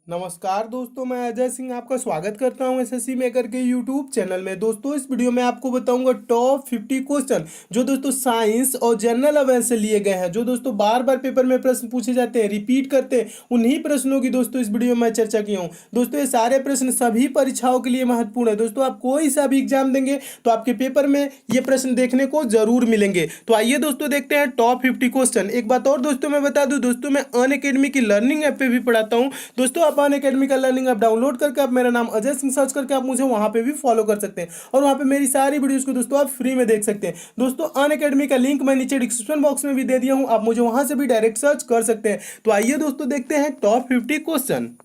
नमस्कार दोस्तों, मैं अजय सिंह आपका स्वागत करता हूं एसएससी मेकर के यूट्यूब चैनल में। दोस्तों, इस वीडियो में आपको बताऊंगा टॉप 50 क्वेश्चन जो दोस्तों साइंस और जनरल अवेयरनेस से लिए गए हैं, जो दोस्तों बार बार पेपर में प्रश्न पूछे जाते हैं, रिपीट करते हैं। उन्हीं प्रश्नों की दोस्तों इस वीडियो में मैं चर्चा की हूँ। दोस्तों, ये सारे प्रश्न सभी परीक्षाओं के लिए महत्वपूर्ण है। दोस्तों, आप कोई सा भी एग्जाम देंगे तो आपके पेपर में ये प्रश्न देखने को जरूर मिलेंगे। तो आइए दोस्तों देखते हैं टॉप 50 क्वेश्चन। एक बात और दोस्तों मैं बता दूं, दोस्तों मैं अनअकैडमी की लर्निंग ऐप पे भी पढ़ाता हूँ। दोस्तों, आप अनअकैडमी का लर्निंग ऐप डाउनलोड करके आप मेरा नाम अजय सिंह सर्च करके आप मुझे वहां पे भी फॉलो कर सकते हैं और वहां पे मेरी सारी वीडियोस को दोस्तों आप फ्री में देख सकते हैं। दोस्तों, अनअकैडमी का लिंक मैं नीचे डिस्क्रिप्शन बॉक्स में भी दे दिया हूं, आप मुझे वहां से भी डायरेक्ट सर्च कर सकते हैं। तो आइए दोस्तों देखते हैं टॉप 50 क्वेश्चन।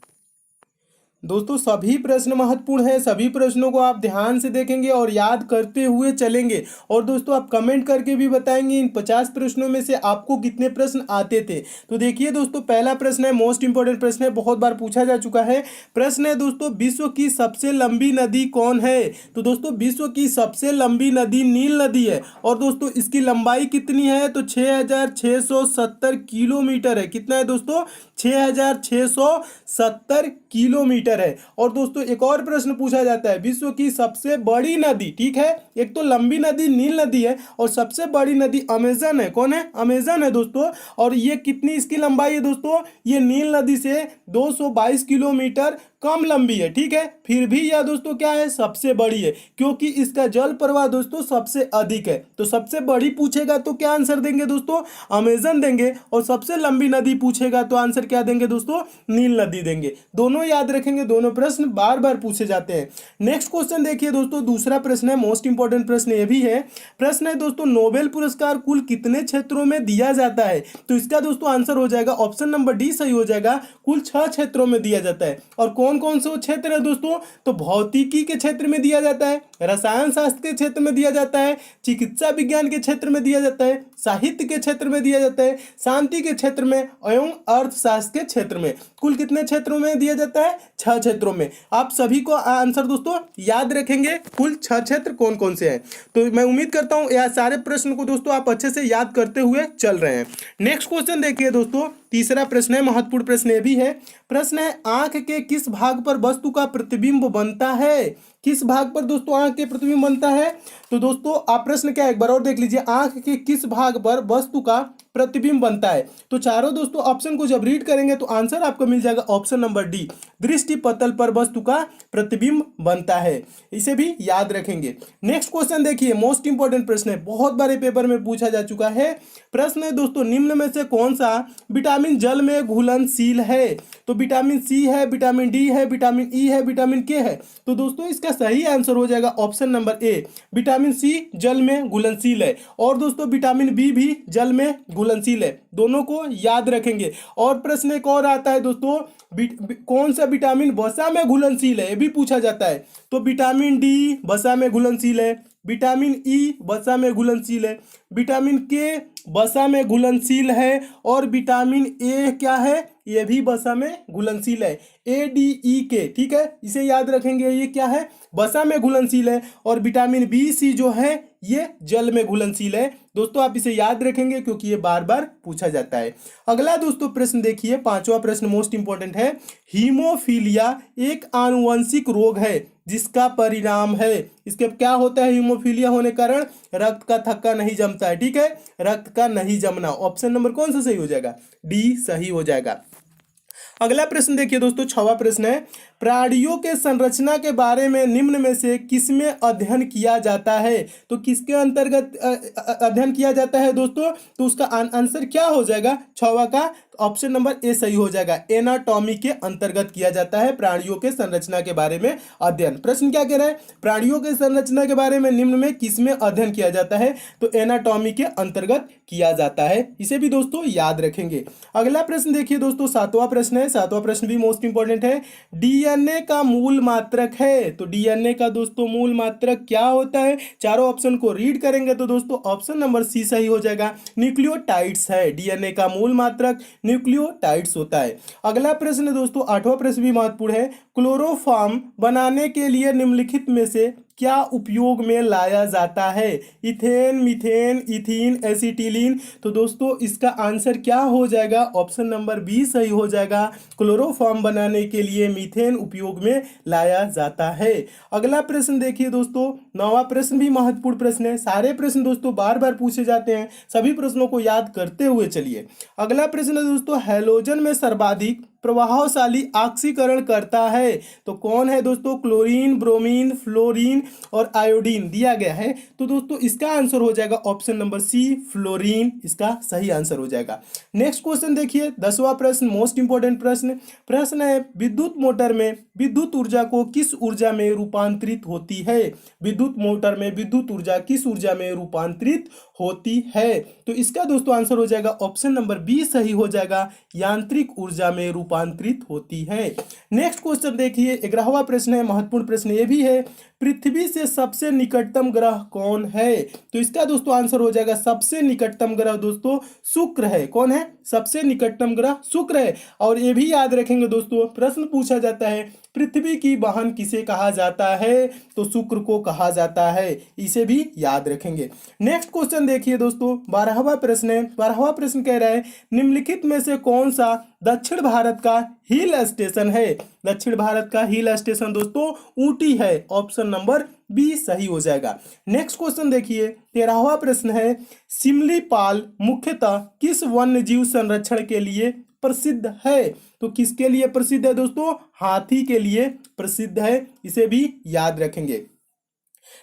दोस्तों, सभी प्रश्न महत्वपूर्ण हैं। सभी प्रश्नों को आप ध्यान से देखेंगे और याद करते हुए चलेंगे। और दोस्तों, आप कमेंट करके भी बताएंगे इन 50 प्रश्नों में से आपको कितने प्रश्न आते थे। तो देखिए दोस्तों, पहला प्रश्न है, मोस्ट इंपॉर्टेंट प्रश्न है, बहुत बार पूछा जा चुका है। प्रश्न है दोस्तों, विश्व की सबसे लंबी नदी कौन है? तो दोस्तों, विश्व की सबसे लंबी नदी नील नदी है। और दोस्तों, इसकी लंबाई कितनी है? तो 6670 किलोमीटर है। कितना है दोस्तों? 6670 किलोमीटर है। और दोस्तों, एक और प्रश्न पूछा जाता है, विश्व की सबसे बड़ी नदी, ठीक है, एक तो लंबी नदी नील नदी है और सबसे बड़ी नदी अमेजन है। कौन है? अमेजन है दोस्तों। और ये कितनी इसकी लंबाई है दोस्तों? ये नील नदी से 222 किलोमीटर कम लंबी है, ठीक है। फिर भी यह दोस्तों क्या है? सबसे बड़ी है, क्योंकि इसका जल प्रवाह दोस्तों सबसे अधिक है। तो सबसे बड़ी पूछेगा तो क्या आंसर देंगे दोस्तों? अमेजन देंगे। और सबसे लंबी नदी पूछेगा तो आंसर क्या देंगे दोस्तों? नील नदी देंगे। दोनों याद रखेंगे, दोनों प्रश्न बार बार पूछे जाते हैं। नेक्स्ट क्वेश्चन देखिए दोस्तों, दूसरा प्रश्न है, मोस्ट इंपॉर्टेंट प्रश्न ये भी है। प्रश्न है दोस्तों, नोबेल पुरस्कार कुल कितने क्षेत्रों में दिया जाता है? तो इसका दोस्तों आंसर हो जाएगा ऑप्शन नंबर डी सही हो जाएगा, कुल 6 क्षेत्रों में दिया जाता है। और कौन कौन से क्षेत्र है दोस्तों? तो भौतिकी के क्षेत्र में दिया जाता है, रसायन शास्त्र के क्षेत्र में दिया जाता है, चिकित्सा विज्ञान के क्षेत्र में दिया जाता है, साहित्य के क्षेत्र में दिया जाता है, शांति के क्षेत्र में एवं अर्थशास्त्र के क्षेत्र में। कुल कितने क्षेत्रों में दिया जाता है? 6 क्षेत्रों में। आप सभी को आंसर दोस्तों याद रखेंगे, कुल 6 क्षेत्र कौन कौन से हैं। तो मैं उम्मीद करता हूं यह सारे प्रश्न को दोस्तों आप अच्छे से याद करते हुए चल रहे हैं। नेक्स्ट क्वेश्चन देखिए दोस्तों, तीसरा प्रश्न है, महत्वपूर्ण प्रश्न ये भी है। प्रश्न है, आंख के किस भाग पर वस्तु का प्रतिबिंब बनता है? किस भाग पर दोस्तों आंख के प्रतिबिंब बनता है? तो दोस्तों, आप प्रश्न क्या एक बार और देख लीजिए, आंख के किस भाग पर वस्तु का प्रतिबिंब बनता है? तो चारों दोस्तों ऑप्शन को जब रीड करेंगे तो आंसर आपको मिल जाएगा ऑप्शन नंबर डी, दृष्टि पटल पर वस्तु का प्रतिबिंब बनता है। इसे भी याद रखेंगे। नेक्स्ट क्वेश्चन देखिए, मोस्ट इंपॉर्टेंट प्रश्न है, बहुत बार पेपर में पूछा जा चुका है। प्रश्न है दोस्तों, निम्न में से कौन सा विटामिन जल में घुलनशील है? तो विटामिन सी है, विटामिन डी है, विटामिन ई है, विटामिन के है। तो दोस्तों इसका सही आंसर हो जाएगा option number A, vitamin C जल में घुलनशील है। और दोस्तों विटामिन बी भी जल में घुलनशील है, दोनों को याद रखेंगे। और प्रश्न एक और आता है दोस्तों, कौन सा विटामिन वसा में घुलनशील है, ये भी पूछा जाता है। तो विटामिन डी वसा में घुलनशील है, विटामिन ई वसा में घुलनशील है, विटामिन के वसा में घुलनशील है, और विटामिन ए क्या है? ये भी वसा में घुलनशील है, ADE ठीक है, इसे याद रखेंगे। ये क्या है? वसा में घुलनशील है। और विटामिन बी सी जो है ये जल में घुलनशील है। दोस्तों आप इसे याद रखेंगे क्योंकि ये बार बार पूछा जाता है। अगला दोस्तों प्रश्न देखिए, पांचवा प्रश्न मोस्ट इंपॉर्टेंट है। हीमोफीलिया एक आनुवंशिक रोग है जिसका परिणाम है, इसके क्या होता है? हीमोफीलिया होने कारण रक्त का थक्का नहीं जमता है, ठीक है, रक्त का नहीं जमना। ऑप्शन नंबर कौन सा सही हो जाएगा? डी सही हो जाएगा। अगला प्रश्न देखिए दोस्तों, छठवां प्रश्न है, प्राणियों के संरचना के बारे में निम्न में से किसमें अध्ययन किया जाता है? तो किसके अंतर्गत अध्ययन किया जाता है दोस्तों? तो उसका आंसर क्या हो जाएगा? छठवां का ऑप्शन नंबर ए सही हो जाएगा, एनाटॉमी के अंतर्गत किया जाता है प्राणियों के संरचना के बारे में अध्ययन। प्रश्न क्या कह रहा है? प्राणियों के संरचना के बारे में निम्न में किसमें अध्ययन किया जाता है? तो एनाटॉमी के अंतर्गत किया जाता है। इसे भी दोस्तों याद रखेंगे। अगला प्रश्न देखिए दोस्तों, सातवां प्रश्न है। सातवां प्रश्न भी मोस्ट इंपॉर्टेंट है। डीएनए का मूल मात्रक है, तो डीएनए का दोस्तों मूल मात्रक क्या होता है? चारों ऑप्शन को रीड करेंगे तो दोस्तों ऑप्शन नंबर सी सही हो जाएगा, न्यूक्लियोटाइड्स है। डीएनए का मूल मात्रक न्यूक्लियोटाइड्स होता है। अगला प्रश्न दोस्तों, आठवां प्रश्न भी महत्वपूर्ण है। क्लोरोफॉर्म बनाने के लिए निम्नलिखित में से क्या उपयोग में लाया जाता है? Ethane, methane, ethene, acetylene. तो दोस्तों इसका आंसर क्या हो जाएगा? ऑप्शन नंबर बी सही हो जाएगा। क्लोरोफॉर्म बनाने के लिए मीथेन उपयोग में लाया जाता है। अगला प्रश्न देखिए दोस्तों, 9वां प्रश्न भी महत्वपूर्ण प्रश्न है। सारे प्रश्न दोस्तों बार बार पूछे जाते हैं, सभी प्रश्नों को याद करते हुए चलिए। अगला प्रश्न है दोस्तों, हैलोजन में सर्वाधिक प्रभावशाली ऑक्सीकरण करता है तो कौन है दोस्तों? क्लोरीन, ब्रोमीन, फ्लोरीन और आयोडीन दिया गया है। तो दोस्तों इसका आंसर हो जाएगा ऑप्शन नंबर सी, फ्लोरीन इसका सही आंसर हो जाएगा। नेक्स्ट क्वेश्चन देखिए, 10वां प्रश्न, मोस्ट इंपोर्टेंट प्रश्न। प्रश्न है, विद्युत मोटर में विद्युत ऊर्जा को किस ऊर्जा में रूपांतरित होती है? विद्युत मोटर में विद्युत ऊर्जा किस ऊर्जा में रूपांतरित होती है? तो इसका दोस्तों आंसर हो जाएगा ऑप्शन नंबर बी सही हो जाएगा, यांत्रिक ऊर्जा में रूपांतरित होती है। नेक्स्ट क्वेश्चन देखिए, 11वां प्रश्न है, महत्वपूर्ण प्रश्न ये भी है। पृथ्वी से सबसे निकटतम ग्रह कौन है? तो इसका दोस्तों आंसर हो जाएगा सबसे निकटतम ग्रह दोस्तों शुक्र है। कौन है? सबसे निकटतम ग्रह शुक्र है। और ये भी याद रखेंगे दोस्तों, प्रश्न पूछा जाता है पृथ्वी की बहन किसे कहा जाता है? तो शुक्र को कहा जाता है, इसे भी याद रखेंगे। नेक्स्ट क्वेश्चन देखिए दोस्तों, 12वां प्रश्न है। 12वां प्रश्न कह रहा है, निम्नलिखित में से कौन सा दक्षिण भारत का हिल स्टेशन है? दक्षिण भारत का हिल स्टेशन दोस्तों ऊटी है, ऑप्शन नंबर बी सही हो जाएगा। नेक्स्ट क्वेश्चन देखिए, 13वां प्रश्न है, सिमलीपाल मुख्यतः किस वन्य जीव संरक्षण के लिए प्रसिद्ध है? तो किसके लिए प्रसिद्ध है दोस्तों? हाथी के लिए प्रसिद्ध है, इसे भी याद रखेंगे।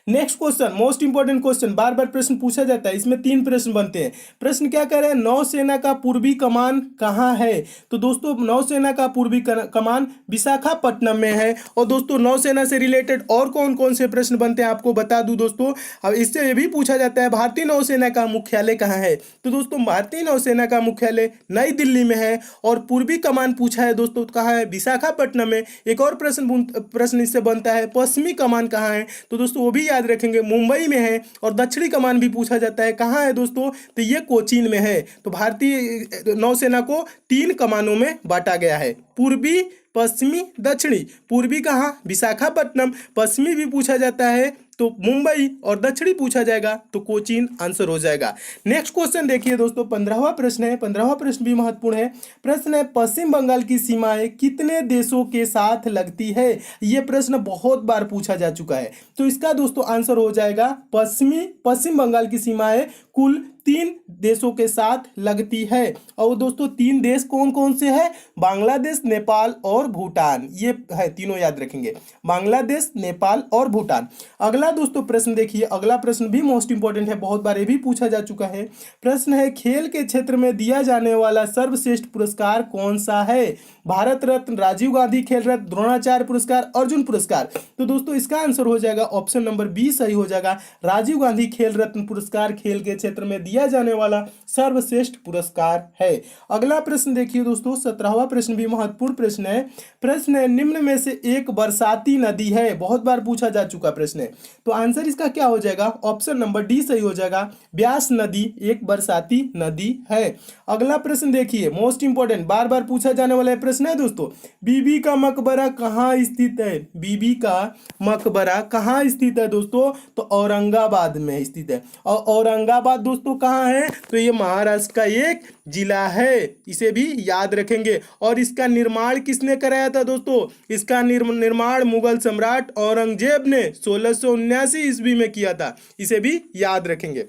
Next question, most important question, बार बार प्रश्न पूछा जाता है, इसमें 3 प्रश्न बनते हैं। प्रश्न क्या कह रहे हैं? नौसेना का पूर्वी कमान कहाँ है? तो दोस्तों नौसेना का पूर्वी कमान विशाखापट्टनम में है। और दोस्तों नौसेना से रिलेटेड और कौन कौन से प्रश्न बनते हैं आपको बता दूं दोस्तों। अब इससे ये भी पूछा जाता है भारतीय नौसेना का मुख्यालय कहाँ है? तो दोस्तों भारतीय नौसेना का मुख्यालय नई दिल्ली में है। और पूर्वी कमान पूछा है दोस्तों कहाँ है? विशाखापट्टनम में। एक और प्रश्न इससे बनता है, पश्चिमी कमान कहाँ है? तो दोस्तों वो भी याद रखेंगे, मुंबई में है। और दक्षिणी कमान भी पूछा जाता है, कहाँ है दोस्तों? तो ये कोचीन में है। तो भारतीय नौसेना को 3 कमानों में बांटा गया है, पूर्वी, पश्चिमी, दक्षिणी। पूर्वी कहाँ? विशाखापट्टनम। पश्चिमी भी पूछा जाता है तो मुंबई, और दक्षिणी पूछा जाएगा तो कोचीन आंसर हो जाएगा। नेक्स्ट क्वेश्चन देखिए दोस्तों, 15वां प्रश्न है। 15वां प्रश्न भी महत्वपूर्ण है। प्रश्न है, पश्चिम बंगाल की सीमाएं कितने देशों के साथ लगती है? यह प्रश्न बहुत बार पूछा जा चुका है। तो इसका दोस्तों आंसर हो जाएगा पश्चिम बंगाल की सीमाएं कुल 3 देशों के साथ लगती है। और दोस्तों 3 देश कौन कौन से हैं? बांग्लादेश, नेपाल और भूटान, ये है तीनों याद रखेंगे, बांग्लादेश, नेपाल और भूटान। अगला दोस्तों प्रश्न देखिए, अगला प्रश्न भी मोस्ट इंपोर्टेंट है, बहुत बार ये भी पूछा जा चुका है। प्रश्न है, खेल के क्षेत्र में दिया जाने वाला सर्वश्रेष्ठ पुरस्कार कौन सा है? भारत रत्न, राजीव गांधी खेल रत्न, द्रोणाचार्य पुरस्कार, अर्जुन पुरस्कार। तो दोस्तों इसका आंसर हो जाएगा ऑप्शन नंबर बी सही हो जाएगा, राजीव गांधी खेल रत्न पुरस्कार खेल के क्षेत्र में दिया जाने वाला सर्वश्रेष्ठ पुरस्कार है। अगला प्रश्न देखिए दोस्तों, 17वां प्रश्न भी महत्वपूर्ण प्रश्न है। प्रश्न है, निम्न में से एक बरसाती नदी है, बहुत बार पूछा जा चुका प्रश्न है। तो आंसर इसका क्या हो जाएगा? ऑप्शन नंबर डी सही हो जाएगा, ब्यास नदी एक बरसाती नदी है। अगला प्रश्न देखिए, मोस्ट इंपोर्टेंट, बार बार पूछा जाने वाला प्रश्न है दोस्तों, बीबी का मकबरा कहाँ स्थित है? बीबी का मकबरा कहाँ स्थित है दोस्तों? तो औरंगाबाद में स्थित है। और औरंगाबाद दोस्तों कहाँ है? तो ये महाराष्ट्र का एक जिला है, इसे भी याद रखेंगे। और इसका निर्माण किसने कराया था दोस्तों? इसका निर्माण मुगल सम्राट औरंगजेब ने 1679 ईस्वी में किया था, इसे भी याद रखेंगे।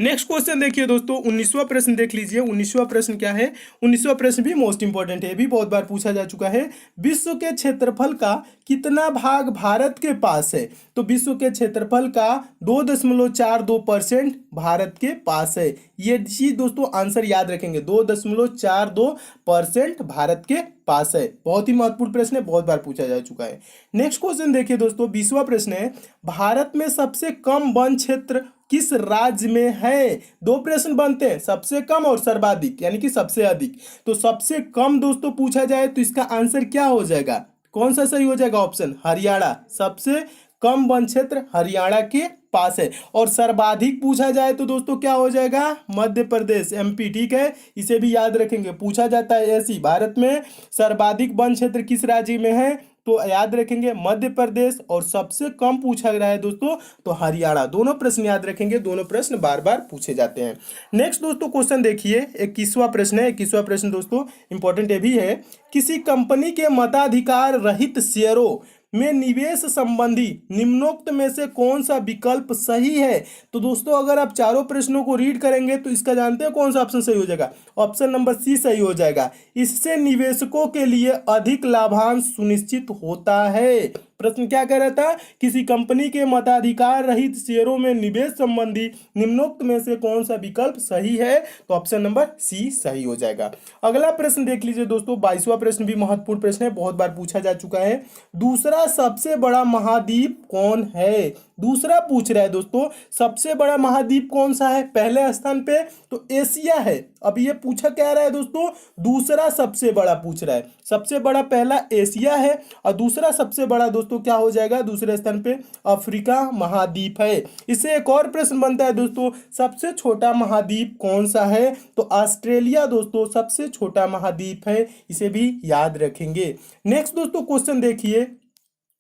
नेक्स्ट क्वेश्चन देखिए दोस्तों, 19वां प्रश्न देख लीजिए। 19वां प्रश्न क्या है? 19वां प्रश्न भी मोस्ट इंपॉर्टेंट है, भी बहुत बार पूछा जा चुका है। विश्व के क्षेत्रफल का कितना भाग भारत के पास है? तो विश्व के क्षेत्रफल का 2.42% भारत के पास है। ये चीज दोस्तों आंसर याद रखेंगे, 2.42% भारत के पास है। बहुत ही महत्वपूर्ण प्रश्न है, बहुत बार पूछा जा चुका है। नेक्स्ट क्वेश्चन देखिए दोस्तों, 20वां प्रश्न है, भारत में सबसे कम वन क्षेत्र किस राज्य में है? 2 प्रश्न बनते हैं, सबसे कम और सर्वाधिक, यानी कि सबसे अधिक। तो सबसे कम दोस्तों पूछा जाए तो इसका आंसर क्या हो जाएगा? कौन सा सही हो जाएगा? ऑप्शन हरियाणा, सबसे कम वन क्षेत्र हरियाणा के पास है। और सर्वाधिक पूछा जाए तो दोस्तों क्या हो जाएगा? मध्य प्रदेश, एमपी, ठीक है, इसे भी याद रखेंगे। पूछा जाता है ऐसी, भारत में सर्वाधिक वन क्षेत्र किस राज्य में है? तो याद रखेंगे मध्य प्रदेश, और सबसे कम पूछा गया है दोस्तों तो हरियाणा। दोनों प्रश्न याद रखेंगे, दोनों प्रश्न बार बार पूछे जाते हैं। नेक्स्ट दोस्तों क्वेश्चन देखिए, 21वां प्रश्न है। 21वां प्रश्न दोस्तों इंपॉर्टेंट ये भी है, किसी कंपनी के मताधिकार रहित शेयरों में निवेश संबंधी निम्नोक्त में से कौन सा विकल्प सही है। तो दोस्तों अगर आप चारों प्रश्नों को रीड करेंगे तो इसका जानते हैं कौन सा ऑप्शन सही हो जाएगा, ऑप्शन नंबर सी सही हो जाएगा। इससे निवेशकों के लिए अधिक लाभांश सुनिश्चित होता है। प्रश्न क्या कह रहा था, किसी कंपनी के मताधिकार रहित शेयरों में निवेश संबंधी निम्नोक्त में से कौन सा विकल्प सही है, तो ऑप्शन नंबर सी सही हो जाएगा। अगला प्रश्न देख लीजिए दोस्तों, 22वां प्रश्न भी महत्वपूर्ण प्रश्न है, बहुत बार पूछा जा चुका है। दूसरा सबसे बड़ा महाद्वीप कौन है। दूसरा पूछ रहा है दोस्तों सबसे बड़ा महाद्वीप कौन सा है। पहले स्थान पे तो एशिया है। अब ये पूछा क्या रहा है दोस्तों, दूसरा सबसे बड़ा पूछ रहा है। सबसे बड़ा पहला एशिया है और दूसरा सबसे बड़ा दोस्तों क्या हो जाएगा, दूसरे स्थान पे अफ्रीका महाद्वीप है। इससे एक और प्रश्न बनता है दोस्तों, सबसे छोटा महाद्वीप कौन सा है, तो ऑस्ट्रेलिया दोस्तों सबसे छोटा महाद्वीप है। इसे भी याद रखेंगे। नेक्स्ट दोस्तों क्वेश्चन देखिए,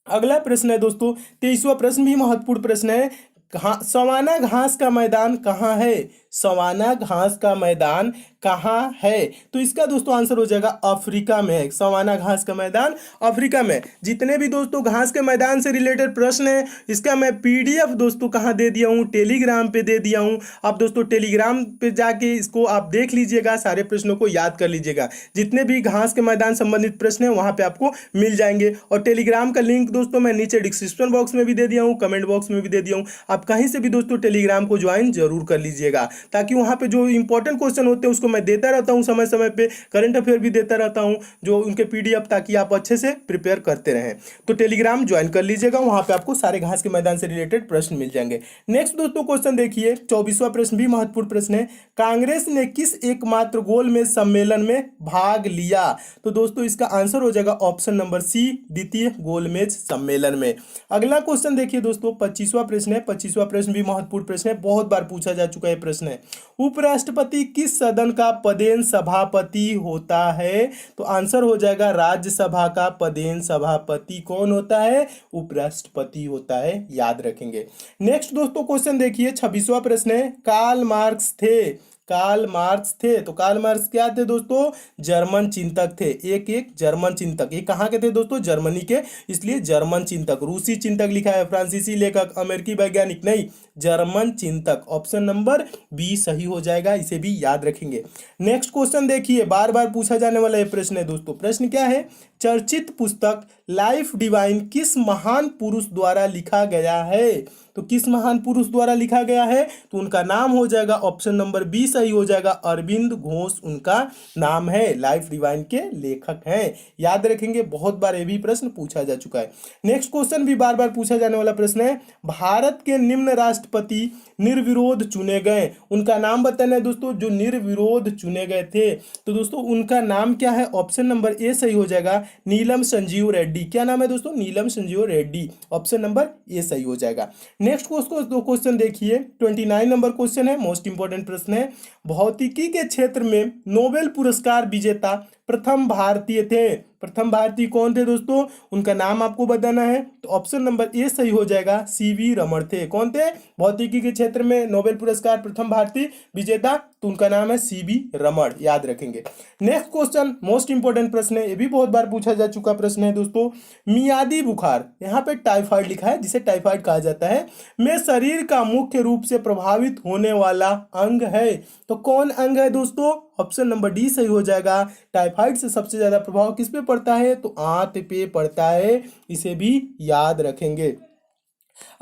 अगला प्रश्न है दोस्तों 23वां प्रश्न भी महत्वपूर्ण प्रश्न है। सवाना घास का मैदान कहाँ है। सवाना घास का मैदान कहाँ है, तो इसका दोस्तों आंसर हो जाएगा अफ्रीका में है। सवाना घास का मैदान अफ्रीका में। जितने भी दोस्तों घास के मैदान से रिलेटेड प्रश्न है इसका मैं पीडीएफ दोस्तों कहाँ दे दिया हूँ, टेलीग्राम पे दे दिया हूँ। आप दोस्तों टेलीग्राम पे जाके इसको आप देख लीजिएगा, सारे प्रश्नों को याद कर लीजिएगा। जितने भी घास के मैदान संबंधित प्रश्न है वहाँ पे आपको मिल जाएंगे। और टेलीग्राम का लिंक दोस्तों मैं नीचे डिस्क्रिप्शन बॉक्स में भी दे दिया हूँ, कमेंट बॉक्स में भी दे दिया हूँ। आप कहीं से भी दोस्तों टेलीग्राम को ज्वाइन जरूर कर लीजिएगा, ताकि वहाँ पे जो इंपॉर्टेंट क्वेश्चन होते हैं उसको मैं देता रहता हूँ समय समय पे, करंट अफेयर भी देता रहता हूँ जो उनके पीडीएफ, ताकि आप अच्छे से प्रिपेयर करते रहें। तो टेलीग्राम ज्वाइन कर लीजिएगा, वहाँ पे आपको सारे घास के मैदान से रिलेटेड प्रश्न मिल जाएंगे। नेक्स्ट दोस्तों क्वेश्चन देखिए, 24वां प्रश्न भी महत्वपूर्ण प्रश्न है। कांग्रेस ने किस एकमात्र गोलमेज सम्मेलन में भाग लिया, तो दोस्तों इसका आंसर हो जाएगा ऑप्शन नंबर सी, द्वितीय गोलमेज सम्मेलन में। अगला क्वेश्चन देखिए दोस्तों, 25वां प्रश्न है। 25वां प्रश्न भी महत्वपूर्ण प्रश्न है, बहुत बार पूछा जा चुका है प्रश्न है। उपराष्ट्रपति किस सदन का पदेन सभापति होता है, तो आंसर हो जाएगा राज्यसभा का पदेन सभापति कौन होता है, उपराष्ट्रपति होता है, याद रखेंगे। नेक्स्ट दोस्तों क्वेश्चन देखिए, 26वां प्रश्न है। कार्ल मार्क्स थे, कार्ल मार्क्स थे, तो कार्ल मार्क्स क्या थे दोस्तों, जर्मन चिंतक थे। एक जर्मन चिंतक, ये कहाँ के थे दोस्तों, जर्मनी के, इसलिए जर्मन चिंतक। रूसी चिंतक लिखा है, फ्रांसीसी लेखक, अमेरिकी वैज्ञानिक नहीं, जर्मन चिंतक। ऑप्शन नंबर बी सही हो जाएगा, इसे भी याद रखेंगे। नेक्स्ट क्वेश्चन देखिए, बार बार पूछा जाने वाला ये प्रश्न है दोस्तों। प्रश्न क्या है, चर्चित पुस्तक लाइफ डिवाइन किस महान पुरुष द्वारा लिखा गया है, तो किस महान पुरुष द्वारा लिखा गया है, तो उनका नाम हो जाएगा ऑप्शन नंबर बी सही हो जाएगा, अरविंद घोष उनका नाम है। लाइफ डिवाइन के लेखक हैं, याद रखेंगे, बहुत बार ये भी प्रश्न पूछा जा चुका है। नेक्स्ट क्वेश्चन भी बार बार पूछा जाने वाला प्रश्न है। भारत के निम्न राष्ट्रपति निर्विरोध चुने गए, उनका नाम बताना है दोस्तों, जो निर्विरोध चुने गए थे, तो दोस्तों उनका नाम क्या है, ऑप्शन नंबर ए सही हो जाएगा, नीलम संजीव रेड्डी। क्या नाम है दोस्तों, Neelam Sanjiva Reddy, option number A सही हो जाएगा। नेक्स्ट क्वेश्चन देखिए, 29 नंबर क्वेश्चन है, मोस्ट इंपोर्टेंट प्रश्न है। भौतिकी के क्षेत्र में नोबेल पुरस्कार विजेता प्रथम भारतीय थे, प्रथम भारतीय कौन थे दोस्तों, उनका नाम आपको बताना है, तो ऑप्शन नंबर ए सही हो जाएगा, सीवी रमण थे। कौन थे, भौतिकी के क्षेत्र में नोबेल पुरस्कार प्रथम भारतीय विजेता, तो उनका नाम है सीवी रमण, याद रखेंगे। नेक्स्ट क्वेश्चन मोस्ट इंपोर्टेंट प्रश्न है, ये भी बहुत बार पूछा जा चुका प्रश्न है दोस्तों। मियादी बुखार, यहाँ पे टाइफाइड लिखा है, जिसे टाइफाइड कहा जाता है, में शरीर का मुख्य रूप से प्रभावित होने वाला अंग है, तो कौन अंग है दोस्तों, ऑप्शन नंबर डी सही हो जाएगा। टाइफाइड से सबसे ज्यादा प्रभाव किस पे पड़ता है, तो आंत पे पड़ता है, इसे भी याद रखेंगे।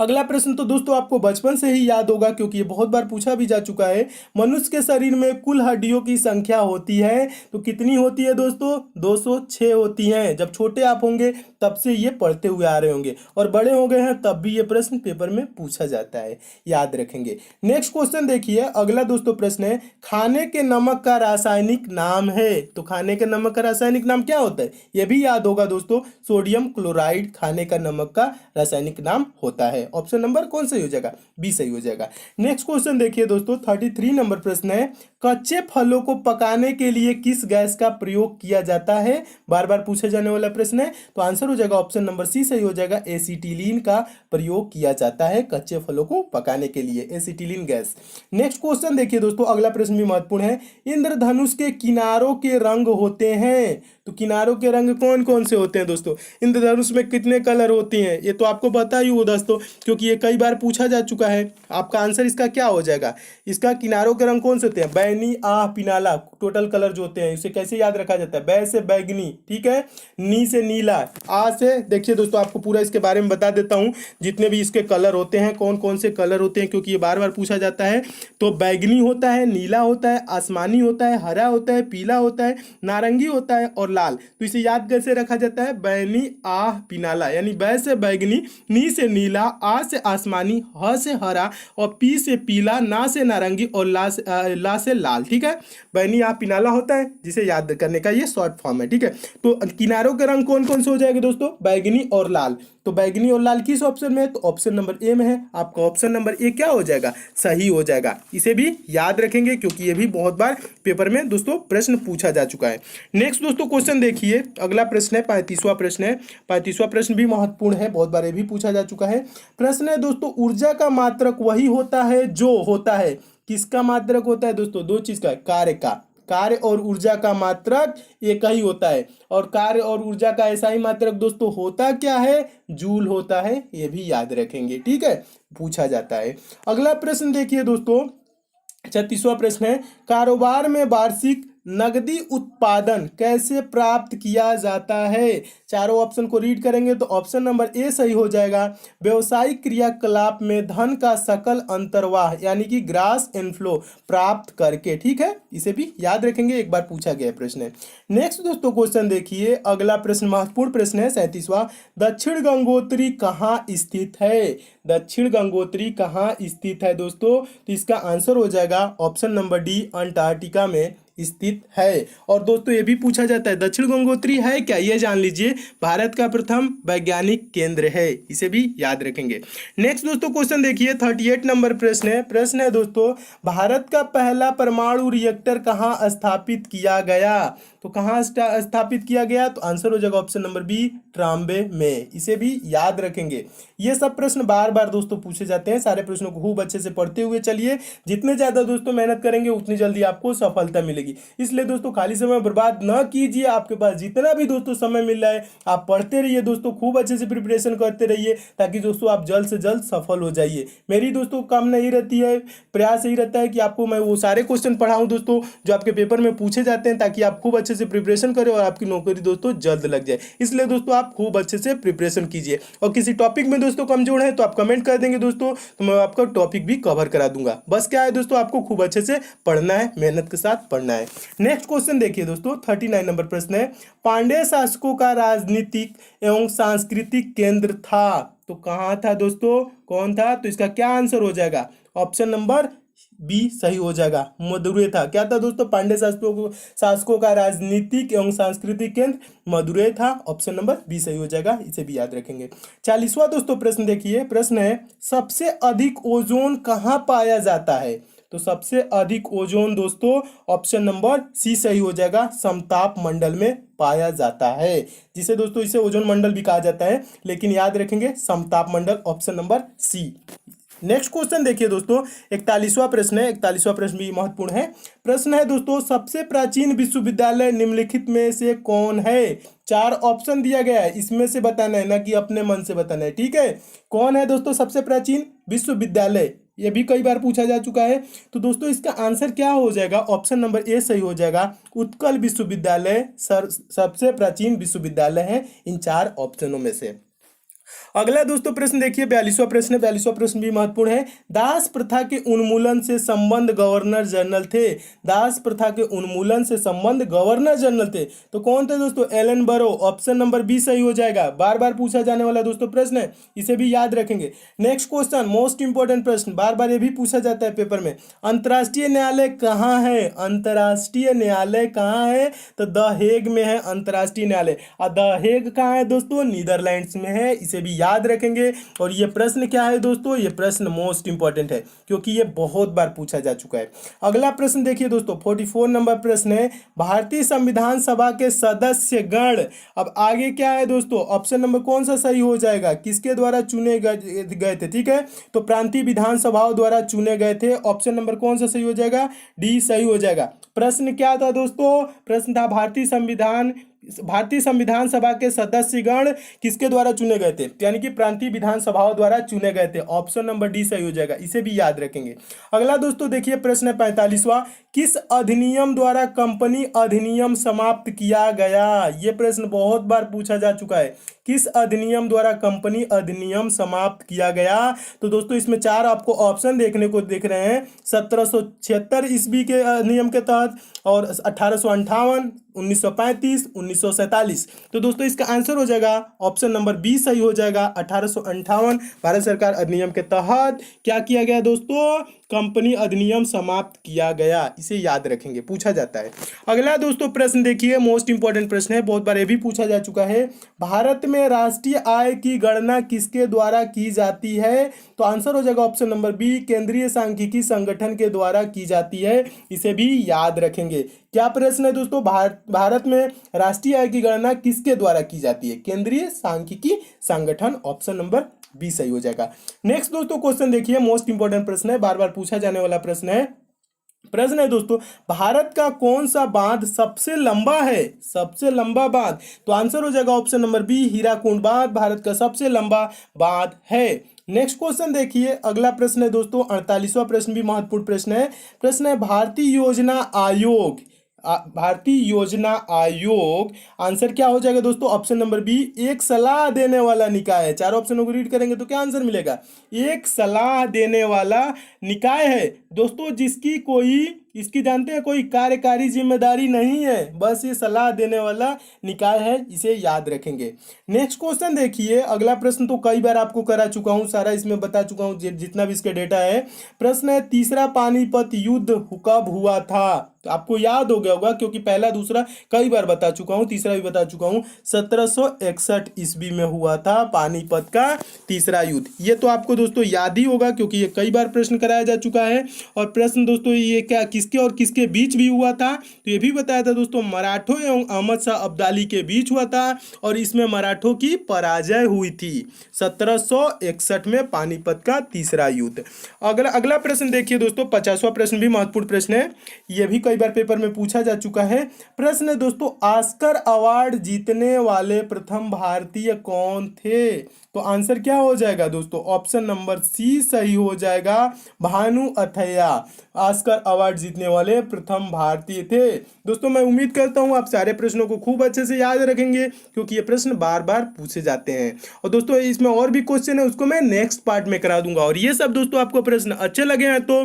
अगला प्रश्न तो दोस्तों आपको बचपन से ही याद होगा, क्योंकि ये बहुत बार पूछा भी जा चुका है। मनुष्य के शरीर में कुल हड्डियों की संख्या होती है, तो कितनी होती है दोस्तों, 206 होती हैं। जब छोटे आप होंगे तब से ये पढ़ते हुए आ रहे होंगे, और बड़े हो गए हैं तब भी ये प्रश्न पेपर में पूछा जाता है, याद रखेंगे। नेक्स्ट क्वेश्चन देखिए, अगला दोस्तों प्रश्न है, खाने के नमक का रासायनिक नाम है, तो खाने के नमक का रासायनिक नाम क्या होता है, ये भी याद होगा दोस्तों, सोडियम क्लोराइड खाने का नमक का रासायनिक नाम होता है। ऑप्शन नंबर कौन सही हो जाएगा, बी सही हो जाएगा। नेक्स्ट क्वेश्चन देखिए दोस्तों, 33 नंबर प्रश्न है। कच्चे फलों को पकाने के लिए किस गैस का प्रयोग किया जाता है, बार बार पूछे जाने वाला प्रश्न है। तो आंसर हो जाएगा ऑप्शन नंबर सी सही हो जाएगा, एसिटिलीन का प्रयोग किया जाता है कच्चे फलों को पकाने के लिए, एसिटिलीन गैस। नेक्स्ट क्वेश्चन देखिए दोस्तों, अगला प्रश्न भी महत्वपूर्ण है। इंद्रधनुष के किनारों के रंग होते हैं, तो किनारों के रंग कौन कौन से होते हैं दोस्तों? इंद्रधनुष में कितने कलर होती हैं ये तो आपको पता ही हो दोस्तों, क्योंकि ये कई बार पूछा जा चुका है। आपका आंसर इसका क्या हो जाएगा? इसका किनारों के रंग कौन से होते हैं? बैगनी, आह, पिनाला, टोटल कलर जो होते हैं इसे कैसे याद रखा जाता है? बै से बैगनी, ठीक है, नी से नीला, आ से, देखिए दोस्तों आपको पूरा इसके बारे में बता देता हूँ जितने भी इसके कलर होते हैं, कौन कौन से कलर होते हैं, क्योंकि ये बार बार पूछा जाता है। तो बैगनी होता है, नीला होता है, आसमानी होता है, हरा होता है, पीला होता है, नारंगी होता है और लाल। तो इसे याद कैसे रखा जाता है? बैगनी, आह, पिनाला, यानी बै से बैगनी, नी से नीला, आ से आसमानी, ह से हरा और पी से पीला, ना से नारंगी और ला से लाल, ठीक है। बैगनी, आह, पिनाला होता है, जिसे याद करने का ये शॉर्ट फॉर्म है, ठीक है। तो किनारों के रंग कौन कौन से हो जाएंगे दोस्तों? बैगनी और लाल। तो बैगनी और लाल किस ऑप्शन में है? तो ऑप्शन नंबर ए में है। आपका ऑप्शन नंबर ए क्या हो जाएगा? सही हो जाएगा। इसे भी याद रखेंगे क्योंकि ये भी बहुत बार पेपर में दोस्तों प्रश्न पूछा जा चुका है। नेक्स्ट दोस्तों क्वेश्चन देखिए, अगला प्रश्न है 35वां प्रश्न है। 35वां प्रश्न भी महत्वपूर्ण है, बहुत बार ये भी पूछा जा चुका है। प्रश्न है दोस्तों, ऊर्जा का मात्रक वही होता है जो होता है, किसका मात्रक होता है दोस्तों? दो चीज का, कार्य का, कार्य और ऊर्जा का मात्रक एक ही होता है। और कार्य और ऊर्जा का ऐसा ही मात्रक दोस्तों होता क्या है? जूल होता है, ये भी याद रखेंगे, ठीक है, पूछा जाता है। अगला प्रश्न देखिए दोस्तों, 36वां प्रश्न है, कारोबार में वार्षिक नकदी उत्पादन कैसे प्राप्त किया जाता है? चारों ऑप्शन को रीड करेंगे तो ऑप्शन नंबर ए सही हो जाएगा, व्यवसायिक क्रियाकलाप में धन का सकल अंतर्वाह यानी कि ग्रास इनफ्लो प्राप्त करके, ठीक है, इसे भी याद रखेंगे, एक बार पूछा गया प्रश्न है। नेक्स्ट दोस्तों क्वेश्चन देखिए, अगला प्रश्न महत्वपूर्ण प्रश्न है 37वां, दक्षिण गंगोत्री कहाँ स्थित है? दक्षिण गंगोत्री कहाँ स्थित है दोस्तों? तो इसका आंसर हो जाएगा ऑप्शन नंबर डी, अंटार्कटिका में स्थित है। और दोस्तों ये भी पूछा जाता है दक्षिण गंगोत्री है क्या, ये जान लीजिए, भारत का प्रथम वैज्ञानिक केंद्र है, इसे भी याद रखेंगे। नेक्स्ट दोस्तों क्वेश्चन देखिए, 38 नंबर प्रश्न है दोस्तों, भारत का पहला परमाणु रिएक्टर कहाँ स्थापित किया गया? तो कहाँ स्थापित किया गया? तो आंसर हो जाएगा ऑप्शन नंबर बी, ट्राम्बे में, इसे भी याद रखेंगे। ये सब प्रश्न बार बार दोस्तों पूछे जाते हैं, सारे प्रश्नों को खूब अच्छे से पढ़ते हुए चलिए, जितने ज्यादा दोस्तों मेहनत करेंगे उतनी जल्दी आपको सफलता मिलेगी। इसलिए दोस्तों खाली समय बर्बाद न कीजिए, आपके पास जितना भी दोस्तों समय मिल रहा है आप पढ़ते रहिए दोस्तों, खूब अच्छे से प्रिपरेशन करते रहिए, ताकि दोस्तों आप जल्द से जल्द सफल हो जाइए। मेरी दोस्तों कामना यही रहती है, प्रयास यही रहता है कि आपको मैं वो सारे क्वेश्चन पढ़ाऊं दोस्तों जो आपके पेपर में पूछे जाते हैं, ताकि आप खूब अच्छे से प्रिपरेशन करें और आपकी नौकरी दोस्तों जल्द लग जाए। इसलिए दोस्तों आप खूब अच्छे से प्रिपरेशन कीजिए, और किसी टॉपिक में दोस्तों कमजोर है तो आप कमेंट कर देंगे दोस्तों, तो मैं आपका टॉपिक भी कवर करा दूंगा। बस क्या है दोस्तों, आपको खूब अच्छे से पढ़ना है, मेहनत के साथ पढ़ना है। नेक्स्ट क्वेश्चन देखिए दोस्तों, 39 नंबर प्रश्न है, पांड्य शासकों का राजनीतिक एवं सांस्कृतिक केंद्र था, तो कहां था दोस्तों, कौन था? तो इसका क्या आंसर हो जाएगा? ऑप्शन नंबर बी सही हो जाएगा, मदुरै था। क्या था दोस्तों? पांड्य शासकों का राजनीतिक एवं सांस्कृतिक केंद्र मदुरै था, ऑप्शन नंबर बी सही हो जाएगा, इसे भी याद रखेंगे। 40वां दोस्तों प्रश्न देखिए, प्रश्न है, सबसे अधिक ओजोन कहाँ पाया जाता है? तो सबसे अधिक ओजोन दोस्तों ऑप्शन नंबर सी सही हो जाएगा, समताप मंडल में पाया जाता है, जिसे दोस्तों इसे ओजोन मंडल भी कहा जाता है, लेकिन याद रखेंगे समताप मंडल, option number C. Next question देखिए दोस्तों, 41वां प्रश्न है। 41वां प्रश्न भी महत्वपूर्ण है। प्रश्न है दोस्तों, सबसे प्राचीन विश्वविद्यालय निम्नलिखित में से कौन है? 4 ऑप्शन दिया गया है, इसमें से बताना है, ना कि अपने मन से बताना है, ठीक है। कौन है दोस्तों सबसे प्राचीन विश्वविद्यालय? ये भी कई बार पूछा जा चुका है। तो दोस्तों इसका आंसर क्या हो जाएगा? ऑप्शन नंबर ए सही हो जाएगा, उत्कल विश्वविद्यालय सबसे प्राचीन विश्वविद्यालय है इन 4 ऑप्शनों में से। अगला दोस्तों प्रश्न देखिए, 42वां प्रश्न है। 42वां प्रश्न भी महत्वपूर्ण है। दास प्रथा के उन्मूलन से संबंध गवर्नर जनरल थे। दास प्रथा के उन्मूलन से संबंध गवर्नर जनरल थे, तो कौन थे दोस्तों? एलन बरो, ऑप्शन नंबर बी सही हो जाएगा। बार बार पूछा जाने वाला दोस्तों प्रश्न है, इसे भी याद रखेंगे। नेक्स्ट क्वेश्चन, मोस्ट इंपॉर्टेंट प्रश्न, बार बार ये भी पूछा जाता है पेपर में, अंतर्राष्ट्रीय न्यायालय कहाँ है? अंतर्राष्ट्रीय न्यायालय कहाँ है? तो द हेग में है अंतर्राष्ट्रीय न्यायालय। और द हेग कहाँ है दोस्तों? नीदरलैंड्स में है, इसे भी याद रखेंगे। और ये प्रश्न क्या है दोस्तों, ये प्रश्न मोस्ट इंपॉर्टेंट है क्योंकि ये बहुत बार पूछा जा चुका है। अगला प्रश्न देखिए दोस्तों, 44 नंबर प्रश्न है, भारतीय संविधान सभा के सदस्य गण, अब आगे क्या है दोस्तों, ऑप्शन नंबर कौन सा सही हो जाएगा, किसके द्वारा चुने गए थे, ठीक है, तो प्रांतीय विधानसभाओं द्वारा चुने गए थे। ऑप्शन नंबर कौन सा सही हो जाएगा, डी सही हो जाएगा। प्रश्न क्या था दोस्तों, प्रश्न था भारतीय संविधान सभा के सदस्यगण किसके द्वारा चुने गए थे, यानी कि प्रांतीय विधानसभाओं द्वारा चुने गए थे। ऑप्शन नंबर डी सही हो जाएगा, इसे भी याद रखेंगे। अगला दोस्तों देखिए प्रश्न है 45वां, किस अधिनियम द्वारा कंपनी अधिनियम समाप्त किया गया। यह प्रश्न बहुत बार पूछा जा चुका है, किस अधिनियम द्वारा कंपनी अधिनियम समाप्त किया गया। तो दोस्तों इसमें 4 आपको ऑप्शन देखने को दिख रहे हैं, 1776 ईस्वी के अधिनियम के तहत, और 1858, 1935, 1947। तो दोस्तों इसका आंसर हो जाएगा ऑप्शन नंबर बी सही हो जाएगा। 1858 भारत सरकार अधिनियम के तहत क्या किया गया दोस्तों, कंपनी अधिनियम समाप्त किया गया, इसे याद रखेंगे, पूछा जाता है। अगला दोस्तों प्रश्न देखिए, मोस्ट इंपॉर्टेंट प्रश्न है, बहुत बार ये भी पूछा जा चुका है, भारत में राष्ट्रीय आय की गणना किसके द्वारा की जाती है। तो आंसर हो जाएगा ऑप्शन नंबर बी, केंद्रीय सांख्यिकी संगठन के द्वारा की जाती है, इसे भी याद रखेंगे। क्या प्रश्न है दोस्तों, भारत में राष्ट्रीय आय की गणना किसके द्वारा की जाती है, केंद्रीय सांख्यिकी संगठन। ऑप्शन नंबर बी सही हो जाएगा। नेक्स्ट दोस्तों क्वेश्चन देखिए, मोस्ट इंपॉर्टेंट प्रश्न है, बार बार पूछा जाने वाला प्रश्न है दोस्तों, भारत का कौन सा बांध सबसे लंबा है, सबसे लंबा बांध। तो आंसर हो जाएगा ऑप्शन नंबर बी, हीराकुंड बांध भारत का सबसे लंबा बांध है। नेक्स्ट क्वेश्चन देखिए, अगला प्रश्न है दोस्तों 48वां प्रश्न भी महत्वपूर्ण प्रश्न है। प्रश्न है भारतीय योजना आयोग, आंसर क्या हो जाएगा दोस्तों, ऑप्शन नंबर बी, एक सलाह देने वाला निकाय है। 4 ऑप्शनों को रीड करेंगे तो क्या आंसर मिलेगा, एक सलाह देने वाला निकाय है दोस्तों, इसकी जानते हैं कोई कार्यकारी जिम्मेदारी नहीं है, बस ये सलाह देने वाला निकाय है, इसे याद रखेंगे। नेक्स्ट क्वेश्चन देखिए, अगला प्रश्न तो कई बार आपको करा चुका हूं, सारा इसमें बता चुका हूं जितना भी इसका डेटा है। प्रश्न है, तीसरा पानीपत युद्ध कब हुआ था। तो आपको याद हो गया होगा क्योंकि पहला दूसरा कई बार बता चुका हूं, तीसरा भी बता चुका हूं, 1761 ईस्वी में हुआ था पानीपत का तीसरा युद्ध। ये तो आपको दोस्तों याद ही होगा क्योंकि ये कई बार प्रश्न कराया जा चुका है। और प्रश्न दोस्तों ये क्या किसके और किसके बीच भी हुआ था, तो ये भी बताया था दोस्तों, मराठों एवं अहमद शाह अब्दाली के बीच हुआ था और इसमें मराठों की पराजय हुई थी 1761 में पानीपत का तीसरा युद्ध। अगला प्रश्न देखिए दोस्तों, 50वां प्रश्न भी महत्वपूर्ण प्रश्न है, यह भी कई बार पेपर में पूछा जा चुका है। प्रश्न है दोस्तों, ऑस्कर अवार्ड जीतने वाले प्रथम भारतीय कौन थे। तो आंसर क्या हो जाएगा दोस्तों, ऑप्शन नंबर सी सही हो जाएगा, भानु अथैया ऑस्कर अवार्ड जीतने वाले प्रथम भारतीय थे। दोस्तों मैं उम्मीद करता हूं आप सारे प्रश्नों को खूब अच्छे से याद रखेंगे क्योंकि ये प्रश्न बार बार पूछे जाते हैं। और दोस्तों इसमें और भी क्वेश्चन है, उसको मैं नेक्स्ट पार्ट में करा दूंगा। और ये सब दोस्तों आपको प्रश्न अच्छे लगे हैं तो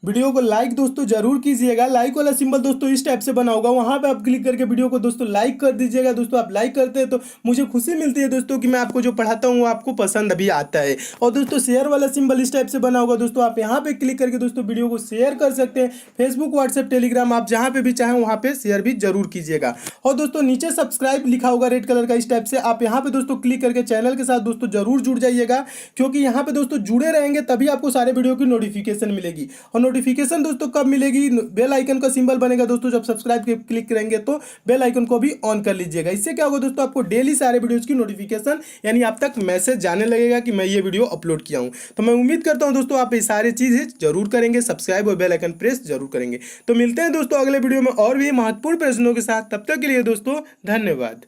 वीडियो को लाइक दोस्तों जरूर कीजिएगा। लाइक वाला सिंबल दोस्तों इस टाइप से बना होगा, वहां पे आप क्लिक करके वीडियो को दोस्तों लाइक कर दीजिएगा। दोस्तों आप लाइक करते हैं तो मुझे खुशी मिलती है दोस्तों कि मैं आपको जो पढ़ाता हूँ आपको पसंद भी आता है। और दोस्तों शेयर वाला सिंबल इस टाइप से बना होगा, दोस्तों आप यहाँ पे क्लिक करके दोस्तों वीडियो को शेयर कर सकते हैं। फेसबुक, व्हाट्सएप, टेलीग्राम, आप जहाँ पे भी चाहें वहाँ पे शेयर भी जरूर कीजिएगा। और दोस्तों नीचे सब्सक्राइब लिखा होगा रेड कलर का, इस टाइप से आप यहाँ पे दोस्तों क्लिक करके चैनल के साथ दोस्तों जरूर जुड़ जाइएगा क्योंकि यहाँ पे दोस्तों जुड़े रहेंगे तभी आपको सारे वीडियो की नोटिफिकेशन मिलेगी। और नोटिफिकेशन दोस्तों कब मिलेगी, बेल आइकन का सिंबल बनेगा दोस्तों, जब सब्सक्राइब के क्लिक करेंगे तो बेल आइकन को भी ऑन कर लीजिएगा। इससे क्या होगा दोस्तों, आपको डेली सारे वीडियोस की नोटिफिकेशन यानी आप तक मैसेज जाने लगेगा कि मैं ये वीडियो अपलोड किया हूं। तो मैं उम्मीद करता हूं दोस्तों आप ये सारी चीजें जरूर करेंगे, सब्सक्राइब और बेल आइकन प्रेस जरूर करेंगे। तो मिलते हैं दोस्तों अगले वीडियो में और भी महत्वपूर्ण प्रश्नों के साथ, तब तक के लिए दोस्तों धन्यवाद।